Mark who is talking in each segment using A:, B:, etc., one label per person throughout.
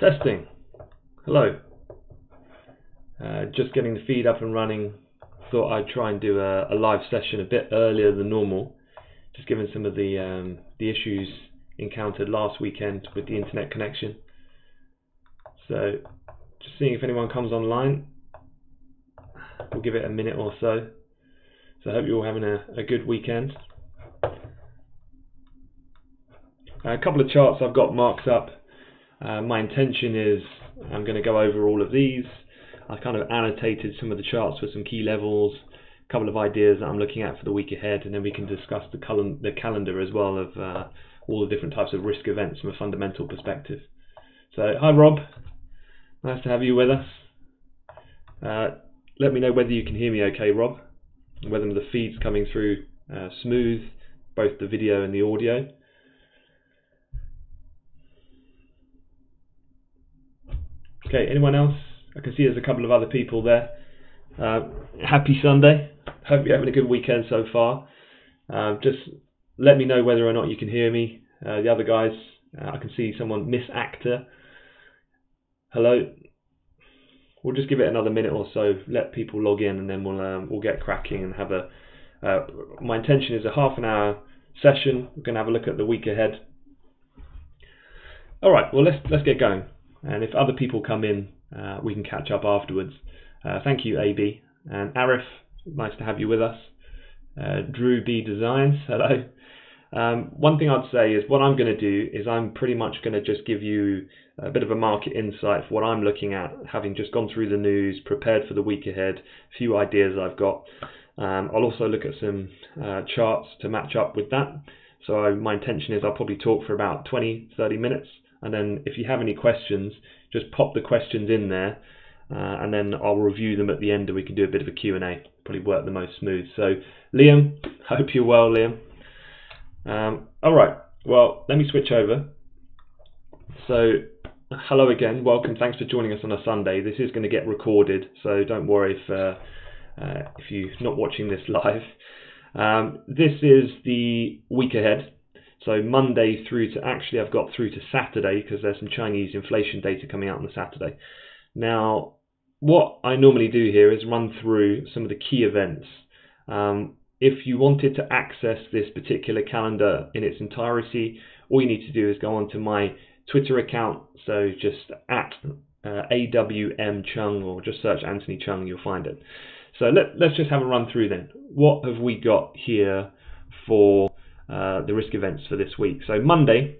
A: Testing. Hello. Just getting the feed up and running. Thought I'd try and do a live session a bit earlier than normal, just given some of the issues encountered last weekend with the internet connection. So just seeing if anyone comes online. We'll give it a minute or so. So I hope you're all having a good weekend. A couple of charts I've got marked up. My intention is I'm going to go over all of these. I kind of annotated some of the charts for some key levels, a couple of ideas that I'm looking at for the week ahead, and then we can discuss the calendar as well of all the different types of risk events from a fundamental perspective. So hi Rob, nice to have you with us. Let me know whether you can hear me okay, Rob, and whether the feed's coming through smooth, both the video and the audio. Okay, anyone else? I can see there's a couple of other people there. Happy Sunday. Hope you're having a good weekend so far. Just let me know whether or not you can hear me. The other guys, I can see someone, Miss Actor. Hello. We'll just give it another minute or so, let people log in, and then we'll get cracking and have my intention is a half an hour session. We're going to have a look at the week ahead. All right, well let's get going. And if other people come in, we can catch up afterwards. Thank you, AB. And Arif, nice to have you with us. Drew B Designs, hello. One thing I'd say is what I'm going to do is I'm pretty much going to just give you a bit of a market insight for what I'm looking at, having just gone through the news, prepared for the week ahead, a few ideas I've got. I'll also look at some charts to match up with that. So my intention is I'll probably talk for about 20-30 minutes. And then if you have any questions, just pop the questions in there, and then I'll review them at the end, and we can do a bit of a Q&A. Probably work the most smooth. So Liam, I hope you're well, Liam. All right, well, let me switch over. So hello again, welcome, thanks for joining us on a Sunday. This is going to get recorded, so don't worry if you're not watching this live. This is the week ahead. So Monday through to, actually I've got through to Saturday because there's some Chinese inflation data coming out on the Saturday. Now, what I normally do here is run through some of the key events. If you wanted to access this particular calendar in its entirety, all you need to do is go onto my Twitter account. So just at AWM Cheung, or just search Anthony Cheung, you'll find it. So let's just have a run through then. What have we got here for the risk events for this week? So Monday,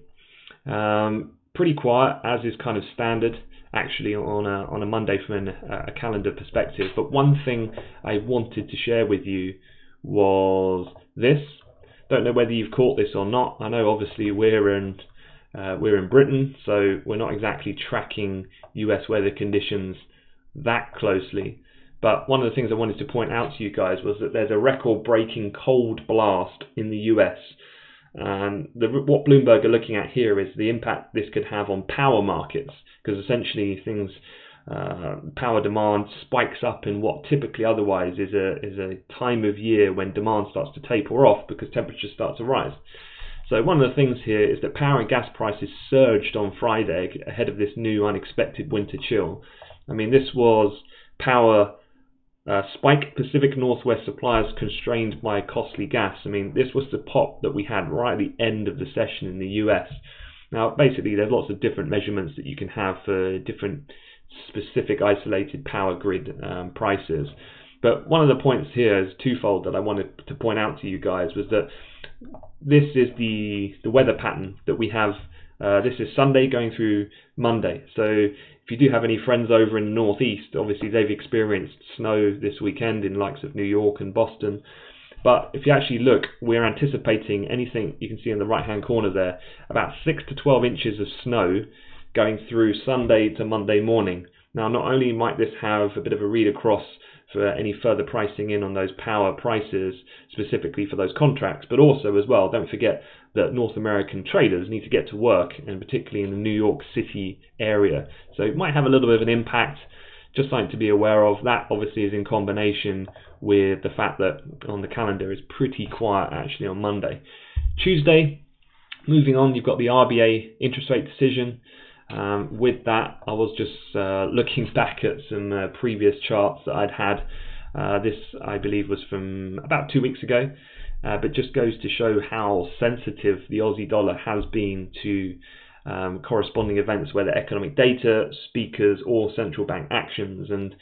A: pretty quiet, as is kind of standard actually on a Monday from a calendar perspective. But one thing I wanted to share with you was this. Don't know whether you've caught this or not. I know obviously we're in Britain, so we're not exactly tracking US weather conditions that closely. But one of the things I wanted to point out to you guys was that there's a record-breaking cold blast in the US. And what Bloomberg are looking at here is the impact this could have on power markets, because essentially power demand spikes up in what typically otherwise is a time of year when demand starts to taper off because temperatures start to rise. So one of the things here is that power and gas prices surged on Friday ahead of this new unexpected winter chill. I mean, this was power spike, Pacific Northwest suppliers constrained by costly gas. I mean, this was the pop that we had right at the end of the session in the US. Now, basically, there's lots of different measurements that you can have for different specific isolated power grid prices. But one of the points here is twofold that I wanted to point out to you guys was that this is the weather pattern that we have. This is Sunday going through Monday. So if you do have any friends over in the Northeast, obviously they've experienced snow this weekend in likes of New York and Boston. But if you actually look, we're anticipating anything you can see in the right hand corner there, about 6 to 12 inches of snow going through Sunday to Monday morning. Now, not only might this have a bit of a read across for any further pricing in on those power prices, specifically for those contracts, but also as well, don't forget that North American traders need to get to work, and particularly in the New York City area. So it might have a little bit of an impact, just something to be aware of. That obviously is in combination with the fact that on the calendar is pretty quiet actually on Monday. Tuesday, moving on, you've got the RBA interest rate decision. With that, I was just looking back at some previous charts that I'd had. This, I believe, was from about 2 weeks ago, but just goes to show how sensitive the Aussie dollar has been to corresponding events, whether economic data, speakers, or central bank actions. And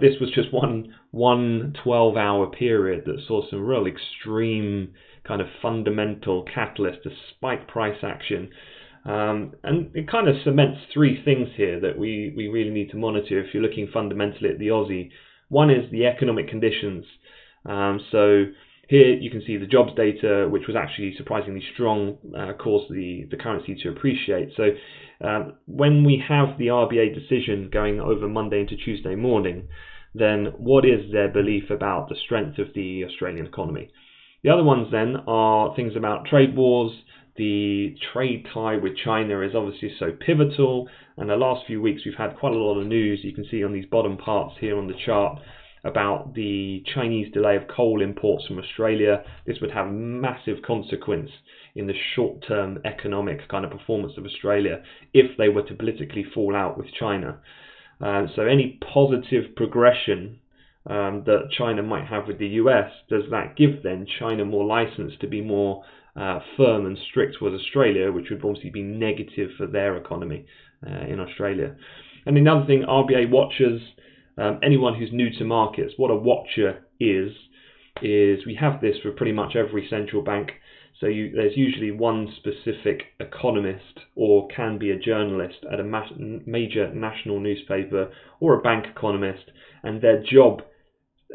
A: this was just one 12-hour period that saw some real extreme kind of fundamental catalyst to spike price action. And it kind of cements three things here that we really need to monitor if you're looking fundamentally at the Aussie. One is the economic conditions. So here you can see the jobs data, which was actually surprisingly strong, caused the currency to appreciate. So when we have the RBA decision going over Monday into Tuesday morning, then what is their belief about the strength of the Australian economy? The other ones then are things about trade wars. The trade tie with China is obviously so pivotal, and the last few weeks we've had quite a lot of news. You can see on these bottom parts here on the chart about the Chinese delay of coal imports from Australia. This would have massive consequence in the short-term economic kind of performance of Australia if they were to politically fall out with China. So any positive progression that China might have with the US, does that give then China more license to be more firm and strict with Australia, which would obviously be negative for their economy in Australia? And another thing, RBA watchers, anyone who's new to markets, what a watcher is we have this for pretty much every central bank. So there's usually one specific economist, or can be a journalist at a major national newspaper, or a bank economist, and their job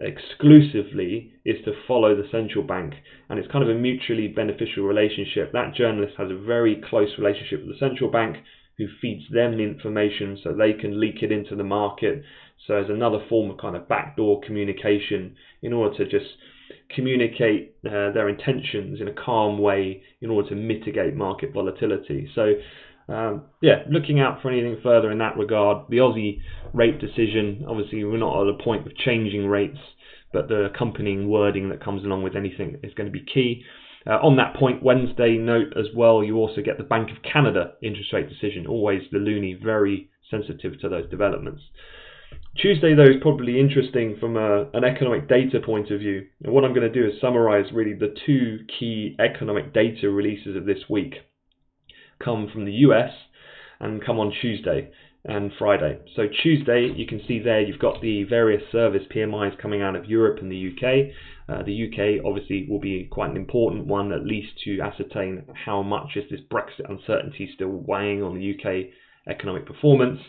A: exclusively is to follow the central bank, and it's kind of a mutually beneficial relationship. That journalist has a very close relationship with the central bank, who feeds them the information so they can leak it into the market. So as another form of kind of backdoor communication in order to just communicate their intentions in a calm way in order to mitigate market volatility. So yeah, looking out for anything further in that regard. The Aussie rate decision, obviously we're not at a point of changing rates, but the accompanying wording that comes along with anything is going to be key. On that point, Wednesday note as well, you also get the Bank of Canada interest rate decision. Always the loonie, very sensitive to those developments. Tuesday, though, is probably interesting from an economic data point of view. And what I'm going to do is summarize really the two key economic data releases of this week. Come from the US and come on Tuesday and Friday. So Tuesday, you can see there you've got the various service PMIs coming out of Europe and the UK. The UK obviously will be quite an important one, at least to ascertain how much is this Brexit uncertainty still weighing on the UK economic performance.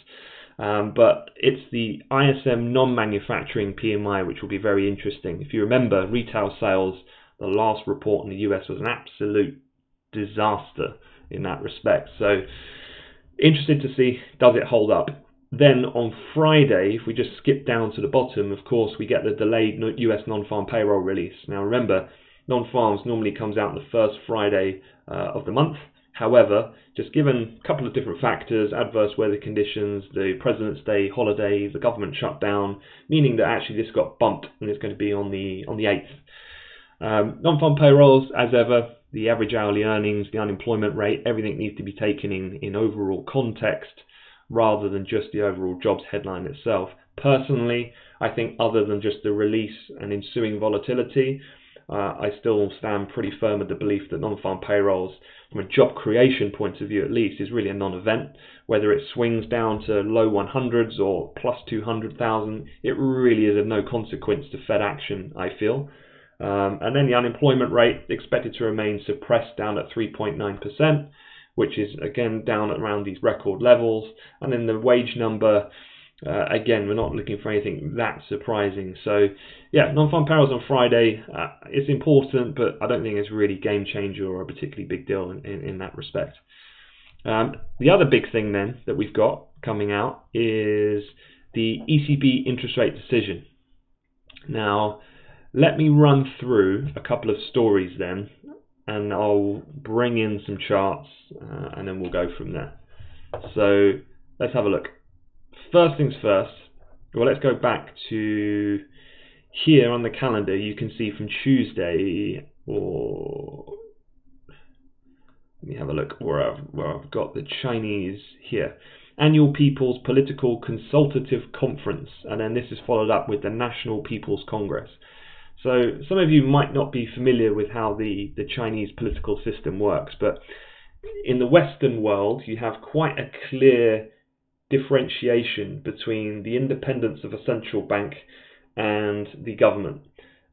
A: But it's the ISM non-manufacturing PMI which will be very interesting. If you remember, retail sales, the last report in the US was an absolute disaster in that respect. So interested to see, does it hold up? Then on Friday, if we just skip down to the bottom, of course, we get the delayed US non-farm payroll release. Now remember, non-farms normally comes out on the first Friday of the month. However, just given a couple of different factors, adverse weather conditions, the President's Day holiday, the government shutdown, meaning that actually this got bumped and it's going to be on the 8th. Non-farm payrolls, as ever, the average hourly earnings, the unemployment rate, everything needs to be taken in overall context rather than just the overall jobs headline itself. Personally, I think other than just the release and ensuing volatility, I still stand pretty firm with the belief that non-farm payrolls, from a job creation point of view at least, is really a non-event. Whether it swings down to low 100s or plus 200,000, it really is of no consequence to Fed action, I feel. And then the unemployment rate expected to remain suppressed down at 3.9%, which is again down at around these record levels. And then the wage number, again, we're not looking for anything that surprising. So yeah, non-farm payrolls on Friday, it's important, but I don't think it's really game changer or a particularly big deal in that respect. The other big thing then that we've got coming out is the ECB interest rate decision. Now, let me run through a couple of stories then, and I'll bring in some charts, and then we'll go from there. So let's have a look. First things first, well, let's go back to here on the calendar. You can see from Tuesday, or let me have a look where I've got the Chinese here. Annual People's Political Consultative Conference, and then this is followed up with the National People's Congress. So some of you might not be familiar with how the Chinese political system works, but in the Western world you have quite a clear differentiation between the independence of a central bank and the government,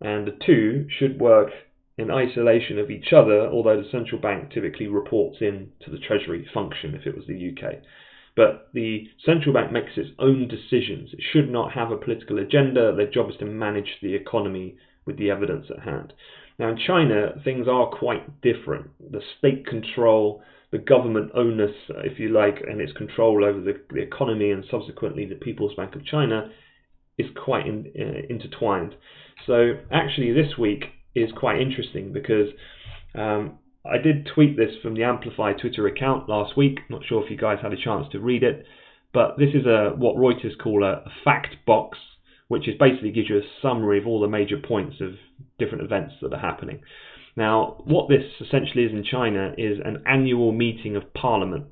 A: and the two should work in isolation of each other, although the central bank typically reports in to the Treasury function if it was the UK. But the central bank makes its own decisions. It should not have a political agenda. Their job is to manage the economy with the evidence at hand. Now in China, things are quite different. The state control, the government onus, if you like, and its control over the economy and subsequently the People's Bank of China is quite intertwined. So actually this week is quite interesting because I did tweet this from the Amplify Twitter account last week. Not sure if you guys had a chance to read it, but this is what Reuters call a fact box, which is basically gives you a summary of all the major points of different events that are happening. Now, what this essentially is in China is an annual meeting of parliament,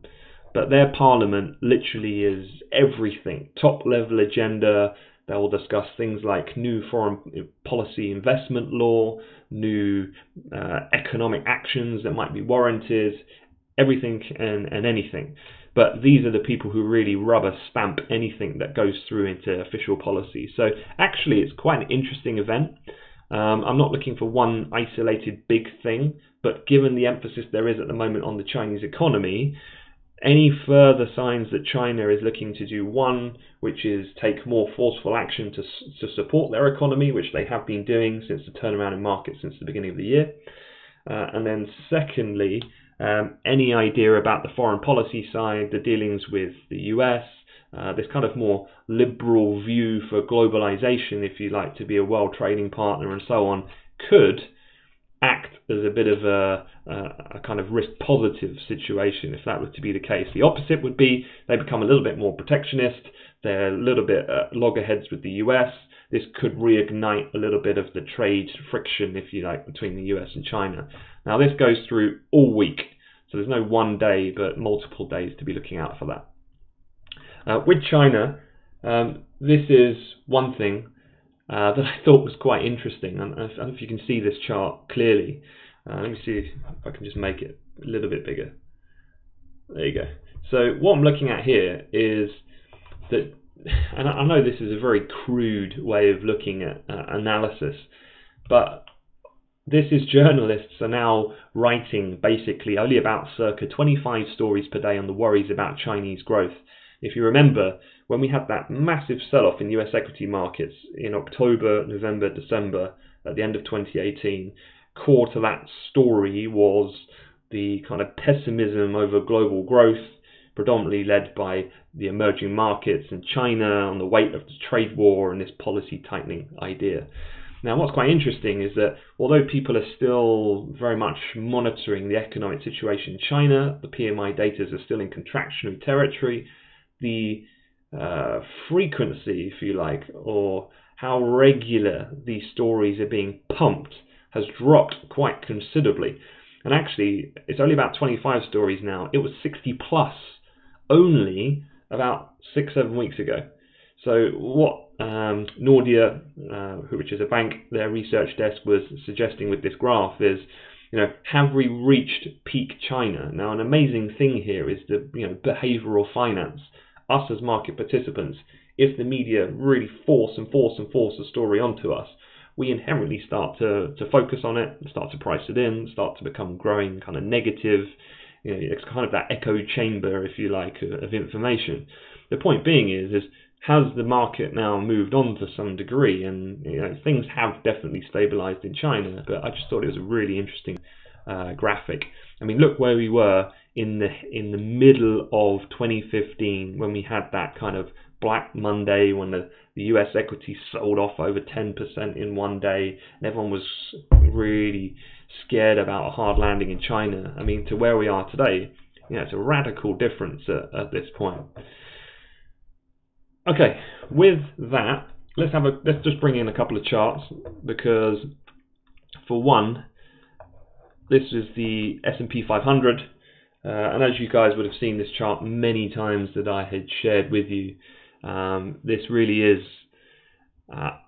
A: but their parliament literally is everything, top level agenda. They'll discuss things like new foreign policy investment law, new economic actions that might be warranted, everything and anything. But these are the people who really rubber stamp anything that goes through into official policy. So actually it's quite an interesting event. I'm not looking for one isolated big thing, but given the emphasis there is at the moment on the Chinese economy, any further signs that China is looking to do one, which is take more forceful action to support their economy, which they have been doing since the turnaround in markets since the beginning of the year. And then secondly, any idea about the foreign policy side, the dealings with the US, this kind of more liberal view for globalization, if you like, to be a world trading partner and so on, could act as a bit of a kind of risk positive situation if that were to be the case. The opposite would be they become a little bit more protectionist, they're a little bit loggerheads with the US. This could reignite a little bit of the trade friction, if you like, between the US and China. Now this goes through all week, so there's no one day but multiple days to be looking out for that. With China, this is one thing that I thought was quite interesting, and I don't know if you can see this chart clearly. Let me see if I can just make it a little bit bigger. There you go. So what I'm looking at here is that, and I know this is a very crude way of looking at analysis, but this is journalists are now writing basically only about circa 25 stories per day on the worries about Chinese growth. If you remember, when we had that massive sell-off in US equity markets in October, November, December, at the end of 2018, core to that story was the kind of pessimism over global growth, predominantly led by the emerging markets and China on the weight of the trade war and this policy tightening idea. Now, what's quite interesting is that although people are still very much monitoring the economic situation in China, the PMI data are still in contractionary territory, the frequency, if you like, or how regular these stories are being pumped has dropped quite considerably. And actually, it's only about 25 stories now. It was 60 plus only about 6-7 weeks ago. So what Nordea, which is a bank, their research desk was suggesting with this graph is, have we reached peak China? Now, an amazing thing here is the behavioral finance. Us as market participants, if the media really force a story onto us, we inherently start to focus on it, start to price it in, start to become growing kind of negative. It's kind of that echo chamber, if you like, of information. The point being is has the market now moved on to some degree? And things have definitely stabilized in China, but I just thought it was a really interesting graphic. I mean, look where we were in the middle of 2015 when we had that kind of Black Monday when the US equity sold off over 10% in one day and everyone was really scared about a hard landing in China. I mean, to where we are today, it's a radical difference at this point. Okay, with that, let's just bring in a couple of charts, because for one, this is the S&P 500. and as you guys would have seen this chart many times that I had shared with you, this really is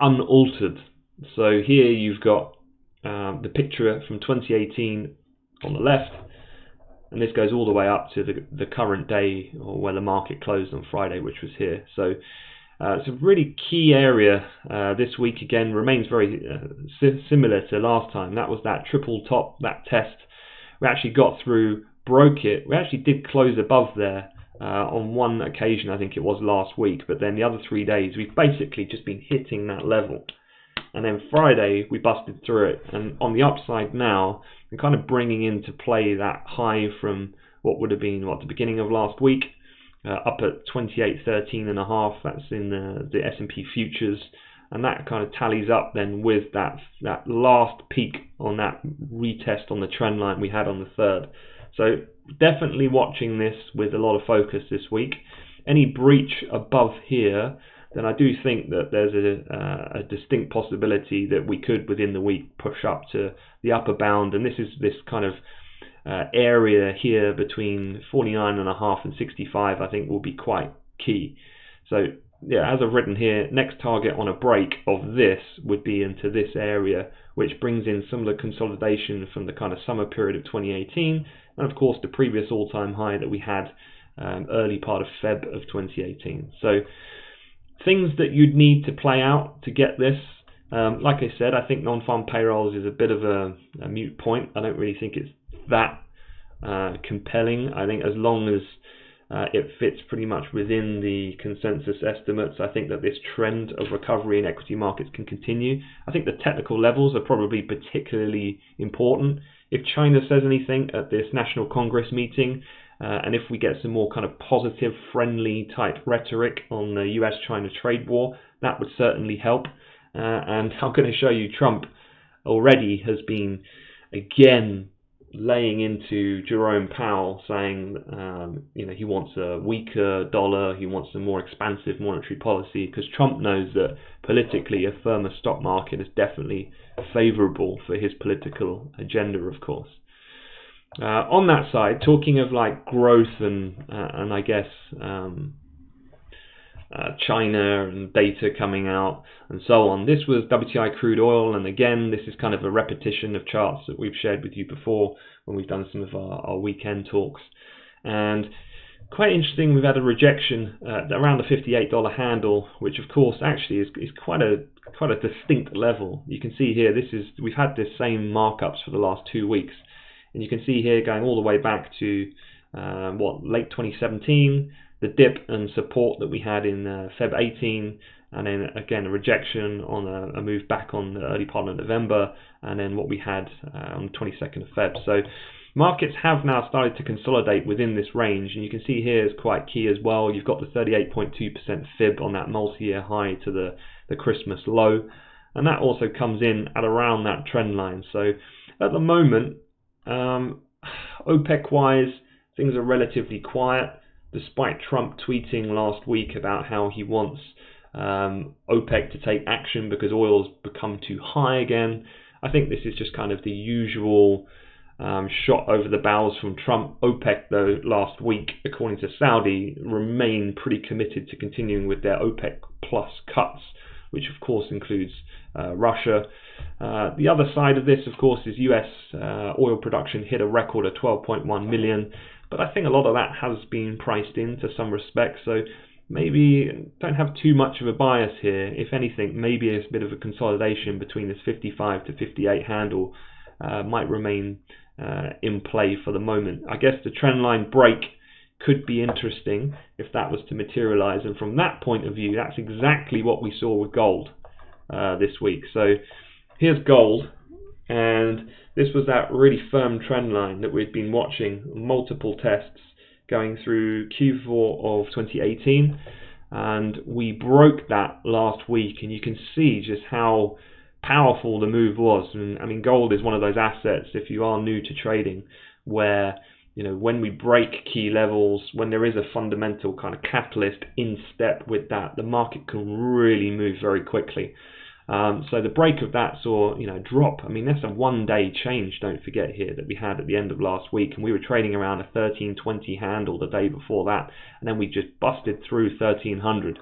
A: unaltered. So here you've got the picture from 2018 on the left, and this goes all the way up to the current day, or where the market closed on Friday, which was here. So it's a really key area this week. Again, remains very similar to last time. That was that triple top, that test. We actually got through, broke it. We actually did close above there on one occasion, I think it was last week, but then the other 3 days we've basically just been hitting that level. And then Friday we busted through it, and on the upside now we're kind of bringing into play that high from what would have been the beginning of last week, up at 28.13.5. That's in the S&P futures, and that kind of tallies up then with that last peak on that retest on the trend line we had on the 3rd. So definitely watching this with a lot of focus this week. Any breach above here, then I do think that there's a distinct possibility that we could within the week push up to the upper bound, and this kind of area here between 49.5 and 65 I think will be quite key. So yeah, as I've written here, next target on a break of this would be into this area, which brings in similar consolidation from the kind of summer period of 2018, and of course the previous all-time high that we had early part of Feb of 2018. So things that you'd need to play out to get this, like I said, I think non-farm payrolls is a bit of a moot point. I don't really think it's that compelling. I think as long as it fits pretty much within the consensus estimates, I think that this trend of recovery in equity markets can continue. I think the technical levels are probably particularly important. If China says anything at this National Congress meeting, and if we get some more kind of positive, friendly type rhetoric on the US-China trade war, that would certainly help. And I'm going to show you Trump already has been, again, laying into Jerome Powell, saying he wants a weaker dollar, he wants a more expansive monetary policy, because Trump knows that politically a firmer stock market is definitely favourable for his political agenda, of course. On that side, talking of like growth and I guess China and data coming out and so on, this was WTI crude oil, and again this is kind of a repetition of charts that we've shared with you before when we've done some of our weekend talks. And quite interesting, we've had a rejection around the $58 handle, which of course actually is quite a distinct level. You can see here we've had this same markups for the last 2 weeks. And you can see here going all the way back to late 2017, the dip and support that we had in Feb 18, and then again a rejection on a move back on the early part of November, and then what we had on the 22nd of Feb. So markets have now started to consolidate within this range, and you can see here is quite key as well. You've got the 38.2% fib on that multi-year high to the Christmas low, and that also comes in at around that trend line. So at the moment, OPEC wise, things are relatively quiet, despite Trump tweeting last week about how he wants OPEC to take action because oil's become too high again. I think this is just kind of the usual shot over the bows from Trump. OPEC, though, last week, according to Saudi, remain pretty committed to continuing with their OPEC plus cuts, which of course includes Russia. The other side of this, of course, is US oil production hit a record of 12.1 million, but I think a lot of that has been priced in to some respect, so maybe don't have too much of a bias here. If anything, maybe it's a bit of a consolidation between this 55 to 58 handle might remain in play for the moment. I guess the trend line break could be interesting if that was to materialize, and from that point of view, that's exactly what we saw with gold this week. So here's gold, and this was that really firm trend line that we've been watching, multiple tests going through Q4 of 2018, and we broke that last week, and you can see just how powerful the move was. And I mean, gold is one of those assets, if you are new to trading, where when we break key levels, when there is a fundamental kind of catalyst in step with that, the market can really move very quickly. So the break of that saw, drop. I mean, that's a one-day change, don't forget here, that we had at the end of last week, and we were trading around a 1320 handle the day before that, and then we just busted through 1300.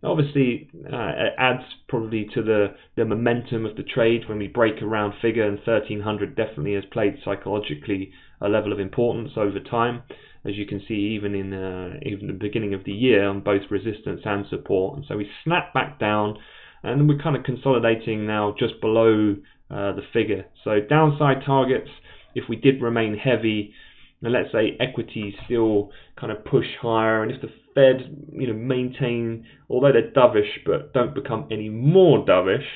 A: Obviously, it adds probably to the momentum of the trade when we break a round figure, and 1300 definitely has played psychologically a level of importance over time, as you can see even in the beginning of the year on both resistance and support. And so we snapped back down, and we're kind of consolidating now just below the figure. So downside targets, if we did remain heavy, and let's say equities still kind of push higher, and if the Fed maintain, although they're dovish but don't become any more dovish,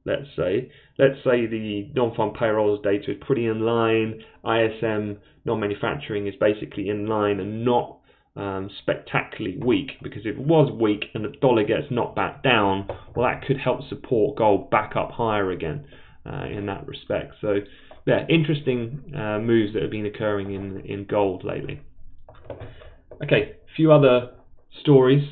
A: let's say the non-farm payrolls data is pretty in line, ISM non-manufacturing is basically in line and not spectacularly weak, because if it was weak and the dollar gets knocked back down, well, that could help support gold back up higher again in that respect. So yeah, interesting moves that have been occurring in gold lately. Okay, a few other stories.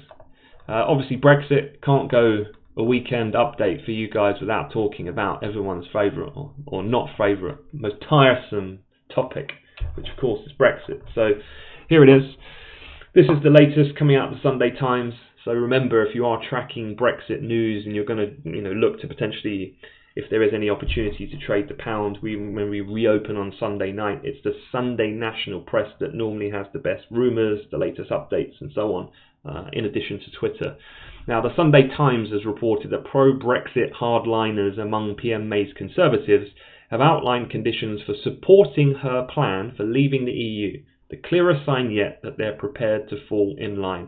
A: Obviously Brexit, can't go a weekend update for you guys without talking about everyone's favourite or not favourite, most tiresome topic, which of course is Brexit. So here it is. This is the latest coming out of the Sunday Times. So remember, if you are tracking Brexit news and you're going to look to potentially, if there is any opportunity to trade the pound, when we reopen on Sunday night, it's the Sunday national press that normally has the best rumours, the latest updates and so on, in addition to Twitter. Now, the Sunday Times has reported that pro-Brexit hardliners among PM May's Conservatives have outlined conditions for supporting her plan for leaving the EU, the clearest sign yet that they're prepared to fall in line.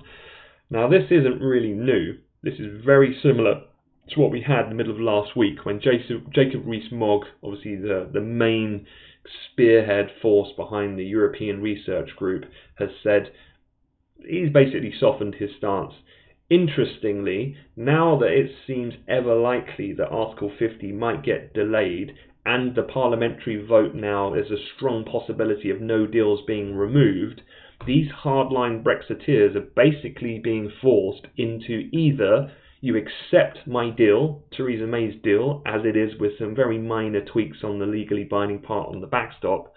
A: Now, this isn't really new. This is very similar to what we had in the middle of last week, when Jacob Rees-Mogg, obviously the main spearhead force behind the European Research Group, has said he's basically softened his stance. Interestingly, now that it seems ever likely that Article 50 might get delayed, and the parliamentary vote now, there's a strong possibility of no deals being removed, these hardline Brexiteers are basically being forced into either you accept my deal, Theresa May's deal, as it is with some very minor tweaks on the legally binding part on the backstop,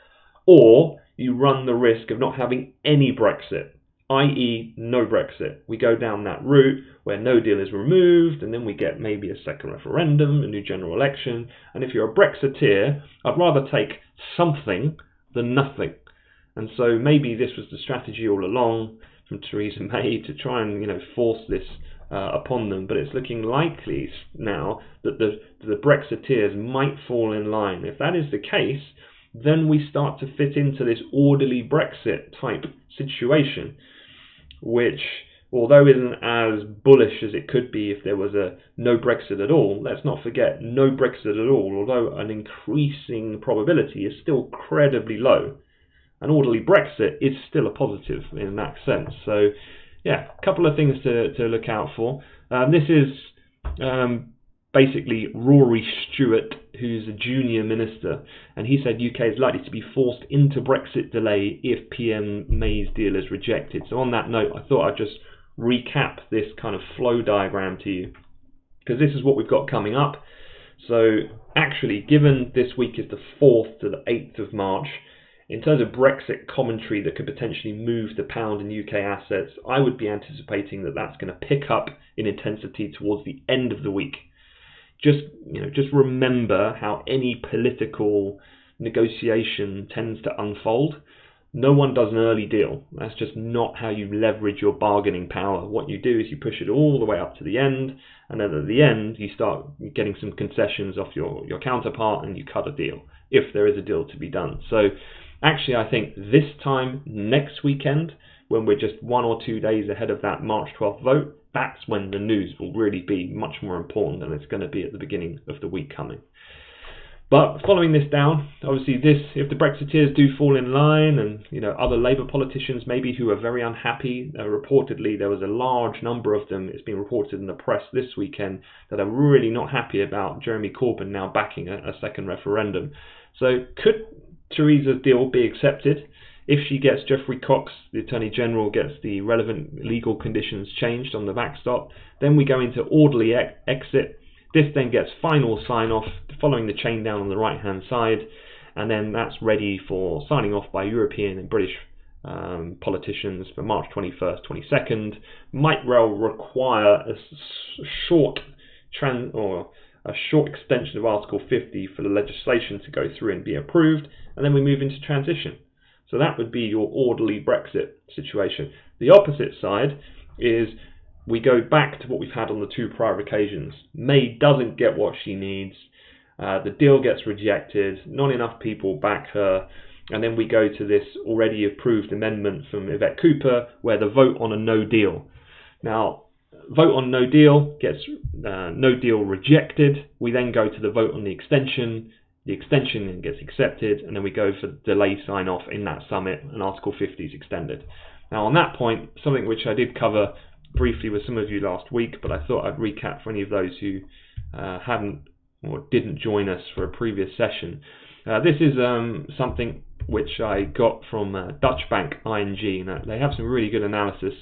A: or you run the risk of not having any Brexit, i.e. no Brexit. We go down that route where no deal is removed, and then we get maybe a second referendum, a new general election. And if you're a Brexiteer, I'd rather take something than nothing. And so maybe this was the strategy all along from Theresa May to try and force this upon them, but it's looking likely now that the Brexiteers might fall in line. If that is the case, then we start to fit into this orderly Brexit type situation, which, although isn't as bullish as it could be if there was a no Brexit at all, let's not forget, no Brexit at all, although an increasing probability, is still incredibly low. An orderly Brexit is still a positive in that sense. So yeah, a couple of things to look out for. This is basically Rory Stewart, who's a junior minister, and he said UK is likely to be forced into Brexit delay if PM May's deal is rejected. So on that note, I thought I'd just recap this kind of flow diagram to you, because this is what we've got coming up. So actually, given this week is the 4th to the 8th of March, in terms of Brexit commentary that could potentially move the pound and UK assets, I would be anticipating that that's going to pick up in intensity towards the end of the week. Just remember how any political negotiation tends to unfold. No one does an early deal. That's just not how you leverage your bargaining power. What you do is you push it all the way up to the end, and then at the end you start getting some concessions off your counterpart, and you cut a deal, if there is a deal to be done. So actually, I think this time next weekend, when we're just 1 or 2 days ahead of that March 12th vote, that's when the news will really be much more important than it's going to be at the beginning of the week coming. But following this down, obviously if the Brexiteers do fall in line, and other Labour politicians maybe who are very unhappy, reportedly there was a large number of them, it's been reported in the press this weekend, that are really not happy about Jeremy Corbyn now backing a second referendum. So could Theresa's deal be accepted? If she gets Geoffrey Cox, the Attorney General, gets the relevant legal conditions changed on the backstop, then we go into orderly exit. This then gets final sign-off following the chain down on the right-hand side, and then that's ready for signing off by European and British politicians for March 21st, 22nd. Might well require a short extension of Article 50 for the legislation to go through and be approved, and then we move into transition. So that would be your orderly Brexit situation. The opposite side is we go back to what we've had on the two prior occasions. May doesn't get what she needs. The deal gets rejected. Not enough people back her. And then we go to this already approved amendment from Yvette Cooper, where the vote on a no deal. Now, vote on no deal gets no deal rejected. We then go to the vote on the extension. The extension then gets accepted, and then we go for delay sign off in that summit, and Article 50 is extended. Now, on that point, something which I did cover briefly with some of you last week, but I thought I'd recap for any of those who hadn't or didn't join us for a previous session. This is something which I got from Dutch bank ING. Now, they have some really good analysis,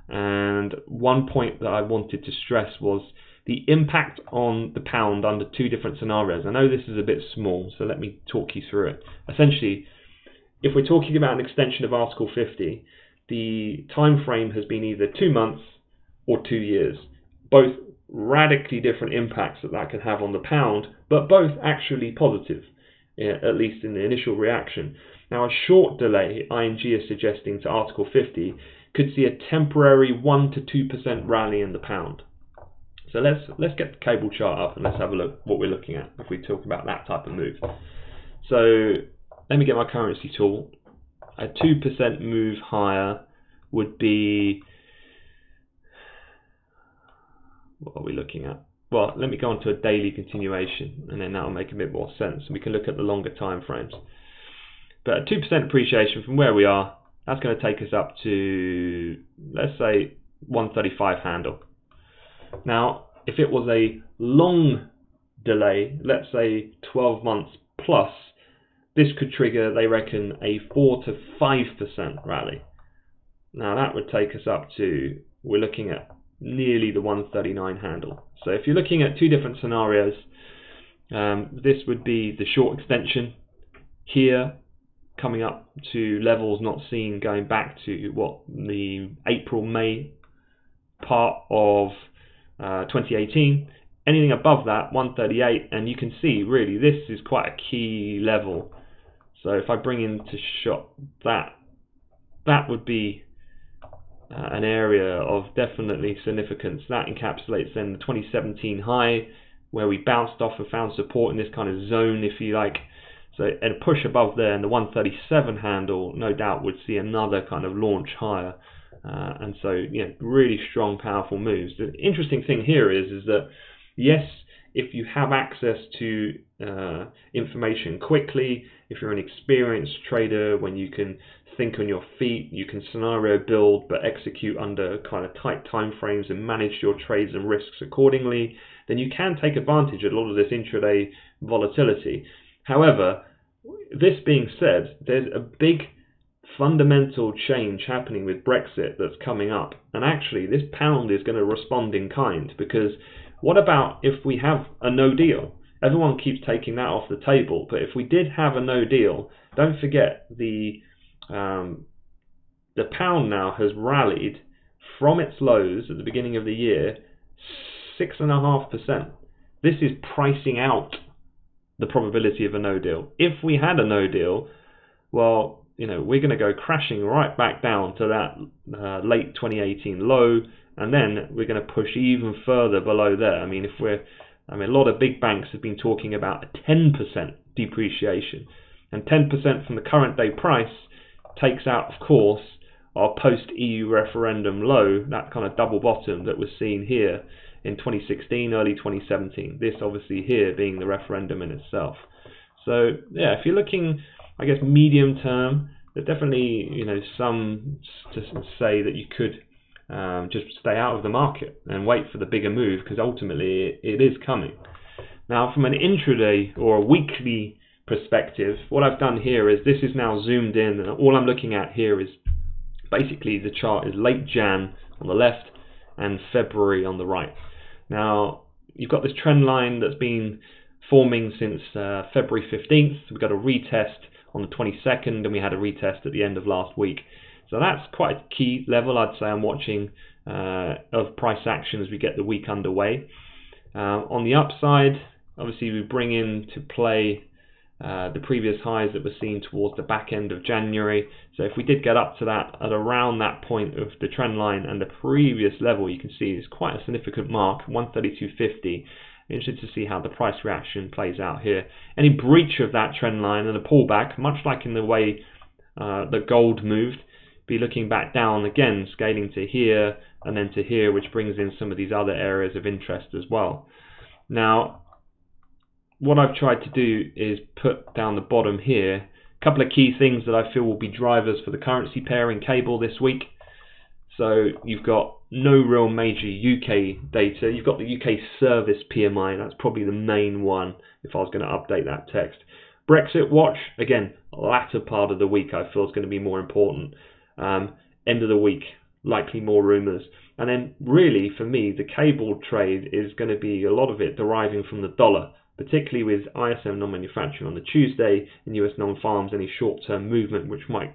A: and one point that I wanted to stress was the impact on the pound under two different scenarios. I know this is a bit small, so let me talk you through it. Essentially, if we're talking about an extension of Article 50, the time frame has been either 2 months or 2 years. Both radically different impacts that can have on the pound, but both actually positive, at least in the initial reaction. Now, a short delay, ING is suggesting to Article 50, could see a temporary 1 to 2% rally in the pound. So let's get the cable chart up and let's have a look what we're looking at if we talk about that type of move. So let me get my currency tool. A 2% move higher would be, what are we looking at? Well, let me go on to a daily continuation, and then that'll make a bit more sense. We can look at the longer time frames. But a 2% appreciation from where we are, that's going to take us up to, let's say, 135 handle. Now, if it was a long delay, let's say 12 months plus, this could trigger, they reckon, a 4 to 5% rally. Now, that would take us up to, we're looking at nearly the 139 handle. So if you're looking at two different scenarios, this would be the short extension here, coming up to levels not seen going back to what the April-May part of 2018. Anything above that, 138, and you can see really this is quite a key level. So if I bring into shot that would be an area of definitely significance. That encapsulates then the 2017 high, where we bounced off and found support in this kind of zone, if you like. So a push above there, and the 137 handle no doubt would see another kind of launch higher. And so, you know, really strong, powerful moves. The interesting thing here is that, yes, if you have access to information quickly, if you're an experienced trader, when you can think on your feet, you can scenario build but execute under kind of tight time frames and manage your trades and risks accordingly, then you can take advantage of a lot of this intraday volatility. However, this being said, there's a big fundamental change happening with Brexit that's coming up, and actually this pound is going to respond in kind, because what about if we have a no deal? Everyone keeps taking that off the table, but if we did have a no deal, don't forget the pound now has rallied from its lows at the beginning of the year 6.5%. This is pricing out the probability of a no deal. If we had a no deal, well, you know, we're going to go crashing right back down to that late 2018 low, and then we're going to push even further below there. I mean, a lot of big banks have been talking about a 10% depreciation, and 10% from the current day price takes out, of course, our post-EU referendum low, that kind of double bottom that was seen here in 2016, early 2017. This obviously here being the referendum in itself. So yeah, if you're looking, I guess, medium term, there's definitely, you know, some to say that you could just stay out of the market and wait for the bigger move, because ultimately it is coming. Now, from an intraday or a weekly perspective, what I've done here is this is now zoomed in, and all I'm looking at here is basically the chart is late Jan on the left and February on the right. Now, you've got this trend line that's been forming since February 15th. We got a retest on the 22nd, and we had a retest at the end of last week. So that's quite a key level, I'd say, I'm watching of price action as we get the week underway. On the upside, obviously we bring into play the previous highs that were seen towards the back end of January. So if we did get up to that at around that point of the trend line and the previous level, you can see it's quite a significant mark, 132.50. Interested to see how the price reaction plays out here. Any breach of that trend line and a pullback, much like in the way the gold moved, be looking back down again, scaling to here and then to here, which brings in some of these other areas of interest as well. Now, what I've tried to do is put down the bottom here a couple of key things that I feel will be drivers for the currency pair in cable this week. So you've got no real major UK data. You've got the UK service PMI. That's probably the main one if I was going to update that text. Brexit watch, again, latter part of the week I feel is going to be more important. End of the week, likely more rumours. And then really, for me, the cable trade is going to be a lot of it deriving from the dollar, particularly with ISM non-manufacturing on the Tuesday and US non-farms, any short-term movement which might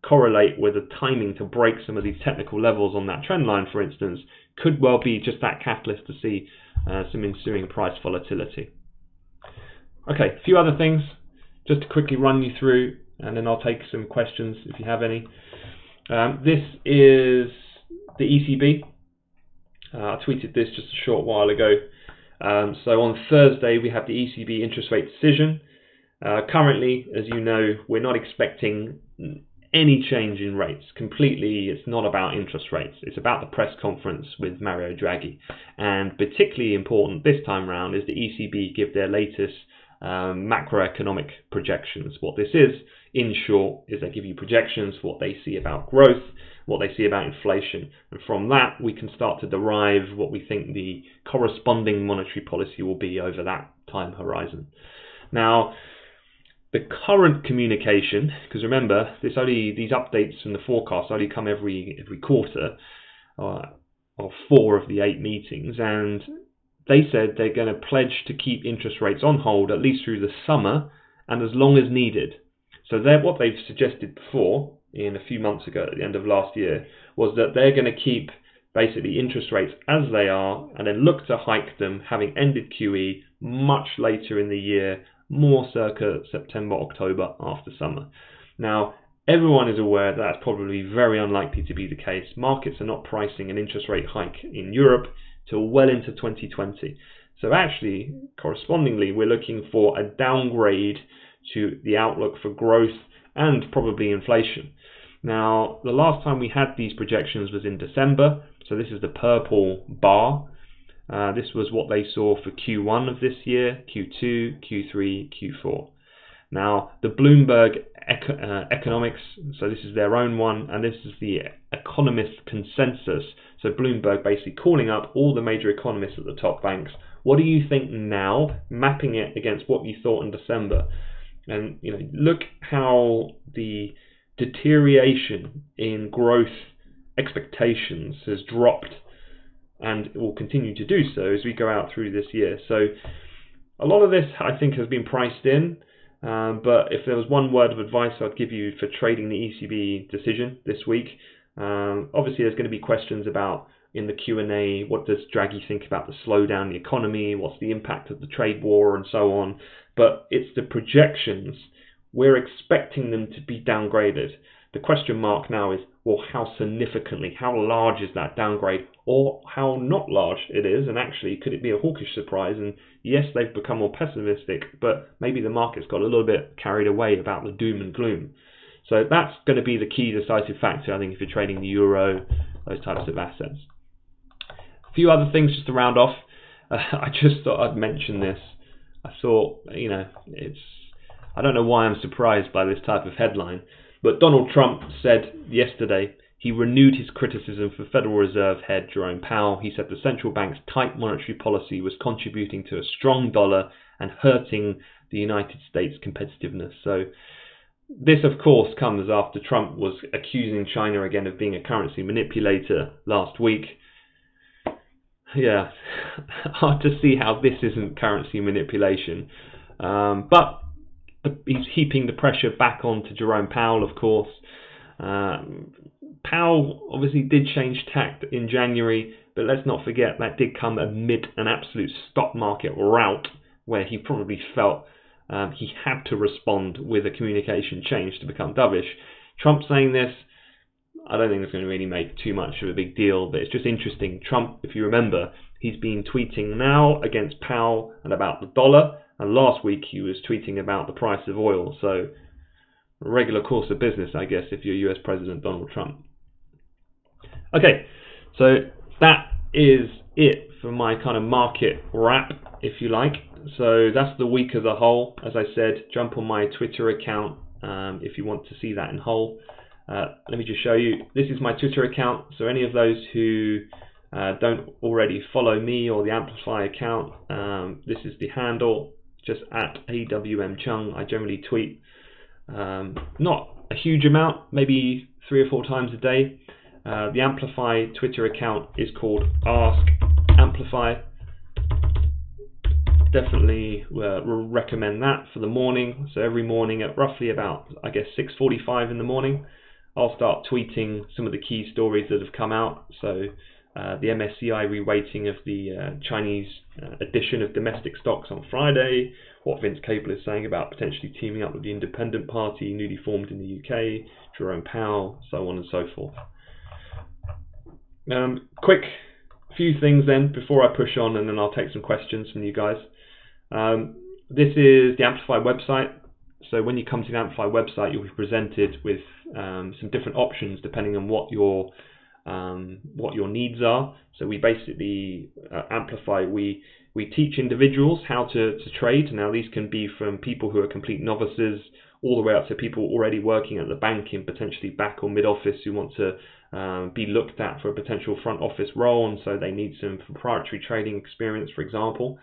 A: correlate with the timing to break some of these technical levels on that trend line, for instance, could well be just that catalyst to see some ensuing price volatility. Okay, a few other things just to quickly run you through, and then I'll take some questions if you have any. This is the ECB. I tweeted this just a short while ago. So on Thursday we have the ECB interest rate decision. Currently, as you know, we're not expecting any change in rates. Completely, it's not about interest rates. It's about the press conference with Mario Draghi. And particularly important this time round is the ECB give their latest macroeconomic projections. What this is, in short, is they give you projections for what they see about growth, what they see about inflation, and from that we can start to derive what we think the corresponding monetary policy will be over that time horizon. Now, the current communication, because remember, these updates from the forecast only come every quarter, of 4 of the 8 meetings, and they said they're going to pledge to keep interest rates on hold at least through the summer and as long as needed. So what they've suggested before, in a few months ago at the end of last year, was that they're going to keep basically interest rates as they are and then look to hike them, having ended QE much later in the year, more circa September, October, after summer. Now, everyone is aware that that's probably very unlikely to be the case. Markets are not pricing an interest rate hike in Europe till well into 2020. So actually, correspondingly, we're looking for a downgrade to the outlook for growth and probably inflation. Now, the last time we had these projections was in December, so this is the purple bar. This was what they saw for Q1 of this year, Q2, Q3, Q4. Now, the Bloomberg economics, so this is their own one, and this is the economist consensus. So Bloomberg basically calling up all the major economists at the top banks. What do you think now, mapping it against what you thought in December? And look how the deterioration in growth expectations has dropped, and it will continue to do so as we go out through this year. So a lot of this, I think, has been priced in. But if there was one word of advice I'd give you for trading the ECB decision this week, obviously there's going to be questions about, in the Q&A, what does Draghi think about the slowdown in the economy, what's the impact of the trade war, and so on. But it's the projections. We're expecting them to be downgraded. The question mark now is, well, how significantly, how large is that downgrade, or how not large it is, and actually could it be a hawkish surprise? And yes, they've become more pessimistic, but maybe the market's got a little bit carried away about the doom and gloom. So that's going to be the key decisive factor, I think, if you're trading the euro, those types of assets. A few other things just to round off. I just thought I'd mention this. I thought, I don't know why I'm surprised by this type of headline, but Donald Trump said yesterday he renewed his criticism for Federal Reserve head Jerome Powell. He said the central bank's tight monetary policy was contributing to a strong dollar and hurting the United States' competitiveness. So this, of course, comes after Trump was accusing China again of being a currency manipulator last week. yeah, hard to see how this isn't currency manipulation. But he's heaping the pressure back onto Jerome Powell, of course. Powell obviously did change tact in January, but let's not forget that did come amid an absolute stock market rout where he probably felt he had to respond with a communication change to become dovish. Trump saying this, I don't think it's going to really make too much of a big deal, but it's just interesting. Trump, if you remember, he's been tweeting now against Powell and about the dollar, and last week he was tweeting about the price of oil. So, regular course of business, I guess, if you're US President Donald Trump. Okay, so that is it for my kind of market wrap, if you like. So that's the week as a whole. As I said, jump on my Twitter account if you want to see that in whole. Let me just show you. This is my Twitter account. So any of those who don't already follow me or the Amplify account, this is the handle, just at @AWMCheung. I generally tweet not a huge amount, maybe 3 or 4 times a day. The Amplify Twitter account is called Ask Amplify. Definitely recommend that for the morning. So every morning at roughly about, I guess, 6:45 in the morning, I'll start tweeting some of the key stories that have come out. So the MSCI reweighting of the Chinese edition of domestic stocks on Friday, what Vince Cable is saying about potentially teaming up with the Independent Party, newly formed in the UK, Jerome Powell, so on and so forth. Quick few things then before I push on, and then I'll take some questions from you guys. This is the Amplify website. So when you come to the Amplify website, you'll be presented with some different options depending on what your needs are. So we basically Amplify. We teach individuals how to trade. Now these can be from people who are complete novices all the way up to people already working at the bank in potentially back or mid office who want to be looked at for a potential front office role, and so they need some proprietary trading experience, for example.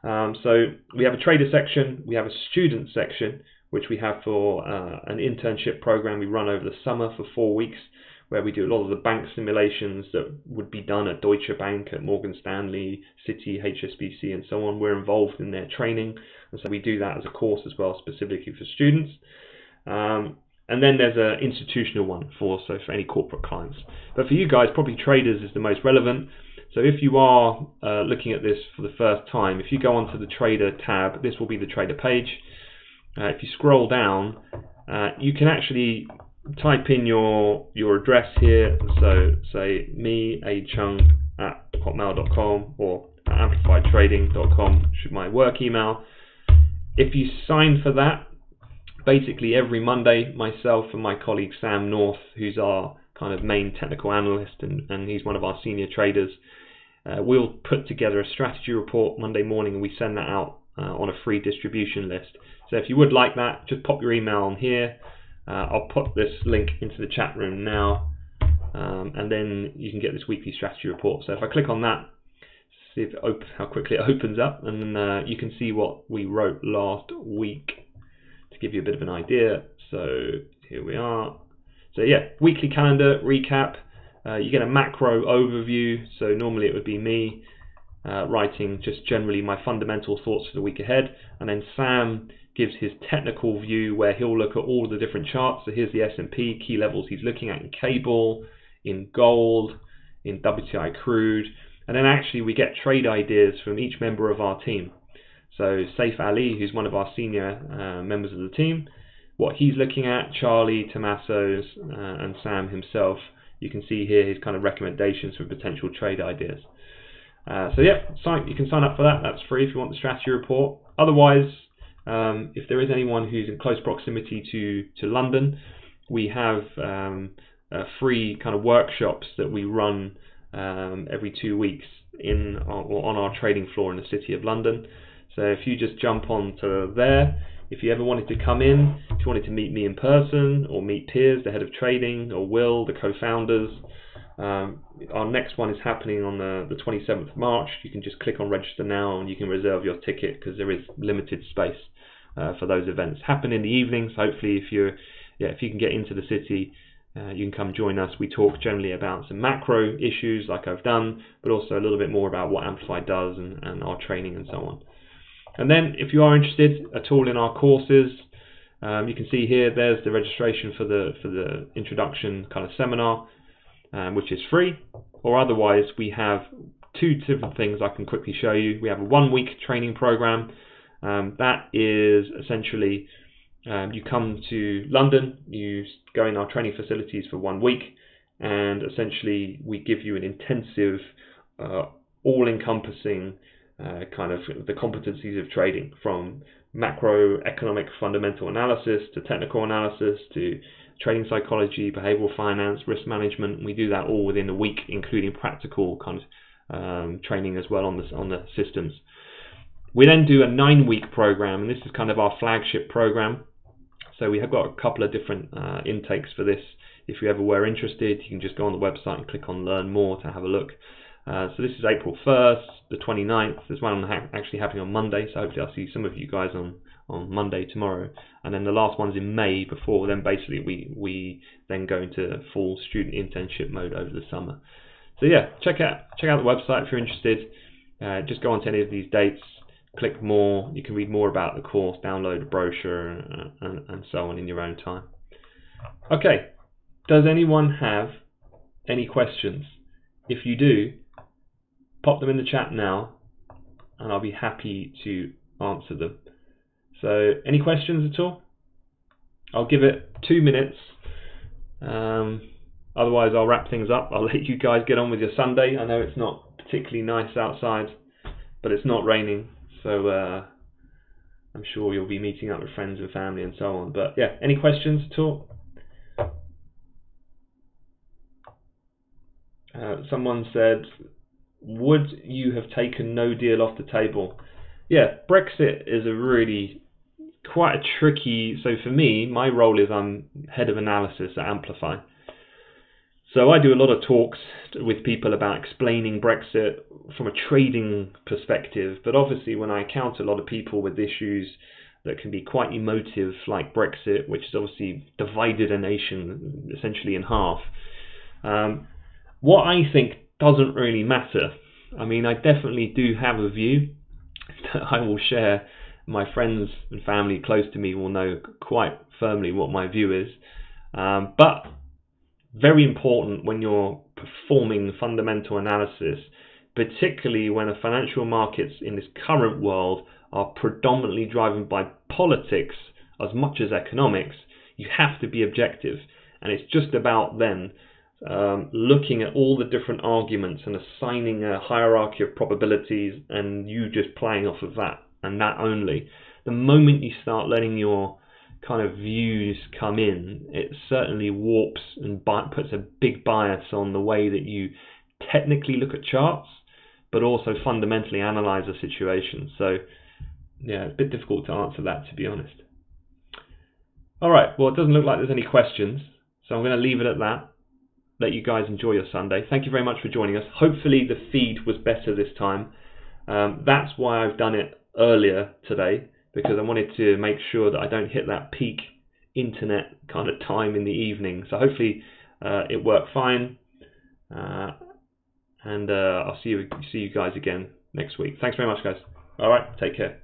A: So we have a trader section, we have a student section, which we have for an internship program we run over the summer for 4 weeks, where we do a lot of the bank simulations that would be done at Deutsche Bank, at Morgan Stanley, Citi, HSBC, and so on. We're involved in their training, and so we do that as a course as well, specifically for students. And then there's an institutional one for any corporate clients. But for you guys, probably traders is the most relevant. So if you are looking at this for the first time, if you go onto the trader tab, this will be the trader page. If you scroll down, you can actually type in your address here. So say me, Cheung at hotmail.com or amplifytrading.com, should my work email. If you sign for that, basically every Monday, myself and my colleague Sam North, who's our kind of main technical analyst and he's one of our senior traders, we'll put together a strategy report Monday morning and we send that out on a free distribution list. So if you would like that, just pop your email on here. I'll put this link into the chat room now, and then you can get this weekly strategy report. So if I click on that, see if how quickly it opens up, and then you can see what we wrote last week to give you a bit of an idea. So here we are. So yeah, weekly calendar recap. You get a macro overview. So normally it would be me writing just generally my fundamental thoughts for the week ahead, and then Sam gives his technical view where he'll look at all the different charts. So here's the S&P key levels he's looking at in cable, in gold, in WTI crude, and then actually we get trade ideas from each member of our team. So Saif Ali, who's one of our senior members of the team, what he's looking at, Charlie, Tomassos, and Sam himself, you can see here his kind of recommendations for potential trade ideas. So yeah, you can sign up for that. That's free if you want the strategy report. Otherwise, if there is anyone who's in close proximity to London, we have free kind of workshops that we run every 2 weeks on our trading floor in the City of London. So if you just jump onto there, if you ever wanted to come in, if you wanted to meet me in person or meet Piers, the head of trading, or Will, the co-founders, our next one is happening on the 27th of March. You can just click on register now and you can reserve your ticket because there is limited space for those events. Happen in the evenings. Hopefully if you can get into the city you can come join us. We talk generally about some macro issues like I've done, but also a little bit more about what Amplify does and our training and so on. And then if you are interested at all in our courses, you can see here, there's the registration for the introduction kind of seminar, which is free, or otherwise we have two different things I can quickly show you. We have a 1-week training program. That is essentially you come to London, you go in our training facilities for 1 week, and essentially we give you an intensive, all-encompassing kind of the competencies of trading, from macroeconomic fundamental analysis to technical analysis to trading psychology, behavioral finance, risk management. We do that all within a week, including practical kind of training as well on the systems. We then do a 9-week program, and this is kind of our flagship program. So we have got a couple of different intakes for this. If you ever were interested, you can just go on the website and click on Learn More to have a look. So this is April 1st, the 29th. There's one actually happening on Monday, so hopefully I'll see some of you guys on Monday tomorrow. And then the last one's in May, before then basically we then go into full student internship mode over the summer. So yeah, check out the website if you're interested. Just go on to any of these dates, click more. You can read more about the course, download a brochure, and so on in your own time. Okay, does anyone have any questions? If you do, pop them in the chat now, and I'll be happy to answer them. So, any questions at all? I'll give it 2 minutes. Otherwise, I'll wrap things up. I'll let you guys get on with your Sunday. I know it's not particularly nice outside, but it's not raining, so I'm sure you'll be meeting up with friends and family and so on. But yeah, any questions at all? Someone said, would you have taken no deal off the table? Yeah, Brexit is a really quite a tricky, so for me, my role is I'm head of analysis at Amplify. So I do a lot of talks with people about explaining Brexit from a trading perspective, but obviously when I encounter a lot of people with issues that can be quite emotive, like Brexit, which has obviously divided a nation essentially in half, what I think doesn't really matter. I mean, I definitely do have a view that I will share. My friends and family close to me will know quite firmly what my view is. But very important when you're performing fundamental analysis, particularly when the financial markets in this current world are predominantly driven by politics as much as economics, you have to be objective. And it's just about then looking at all the different arguments and assigning a hierarchy of probabilities, and you just playing off of that and that only. The moment you start letting your kind of views come in, it certainly warps and puts a big bias on the way that you technically look at charts, but also fundamentally analyze a situation. So yeah, it's a bit difficult to answer that, to be honest. All right, well, it doesn't look like there's any questions, so I'm going to leave it at that. Let you guys enjoy your Sunday. Thank you very much for joining us. Hopefully the feed was better this time. That's why I've done it earlier today, because I wanted to make sure that I don't hit that peak internet kind of time in the evening. So hopefully it worked fine. And I'll see you guys again next week. Thanks very much, guys. All right, take care.